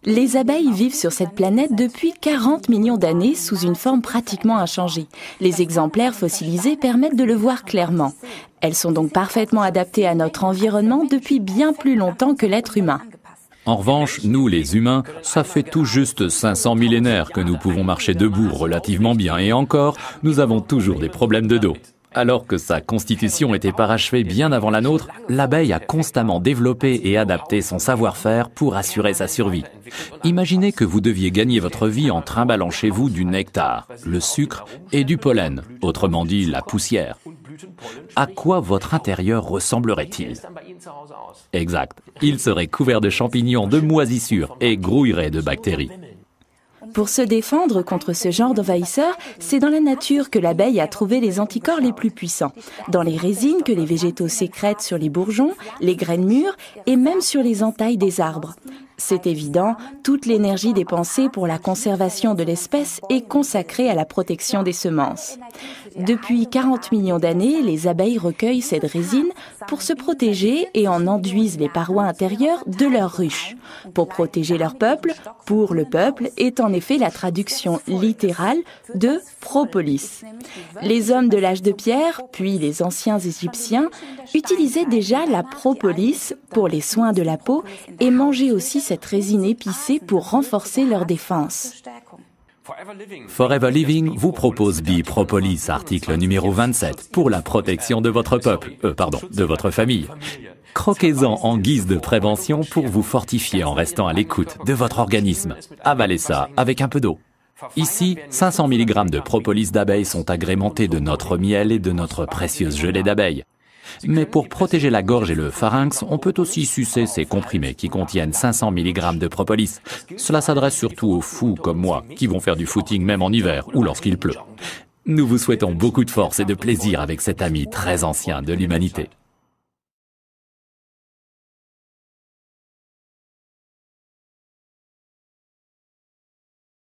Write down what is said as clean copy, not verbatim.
Les abeilles vivent sur cette planète depuis 40 millions d'années sous une forme pratiquement inchangée. Les exemplaires fossilisés permettent de le voir clairement. Elles sont donc parfaitement adaptées à notre environnement depuis bien plus longtemps que l'être humain. En revanche, nous les humains, ça fait tout juste 500 millénaires que nous pouvons marcher debout relativement bien et encore, nous avons toujours des problèmes de dos. Alors que sa constitution était parachevée bien avant la nôtre, l'abeille a constamment développé et adapté son savoir-faire pour assurer sa survie. Imaginez que vous deviez gagner votre vie en trimballant chez vous du nectar, le sucre et du pollen, autrement dit la poussière. À quoi votre intérieur ressemblerait-il? Exact, il serait couvert de champignons, de moisissures et grouillerait de bactéries. Pour se défendre contre ce genre d'envahisseurs, c'est dans la nature que l'abeille a trouvé les anticorps les plus puissants. Dans les résines que les végétaux sécrètent sur les bourgeons, les graines mûres et même sur les entailles des arbres. C'est évident, toute l'énergie dépensée pour la conservation de l'espèce est consacrée à la protection des semences. Depuis 40 millions d'années, les abeilles recueillent cette résine pour se protéger et en enduisent les parois intérieures de leur ruche. Pour protéger leur peuple, pour le peuple, est en effet la traduction littérale de propolis. Les hommes de l'âge de pierre, puis les anciens Égyptiens, utilisaient déjà la propolis pour les soins de la peau et mangeaient aussi cette résine épicée pour renforcer leur défense. Forever Living vous propose Bee Propolis, article numéro 27, pour la protection de votre peuple, de votre famille. Croquez-en en guise de prévention pour vous fortifier en restant à l'écoute de votre organisme. Avalez ça avec un peu d'eau. Ici, 500 mg de propolis d'abeilles sont agrémentés de notre miel et de notre précieuse gelée d'abeilles. Mais pour protéger la gorge et le pharynx, on peut aussi sucer ces comprimés qui contiennent 500 mg de propolis. Cela s'adresse surtout aux fous comme moi, qui vont faire du footing même en hiver ou lorsqu'il pleut. Nous vous souhaitons beaucoup de force et de plaisir avec cet ami très ancien de l'humanité.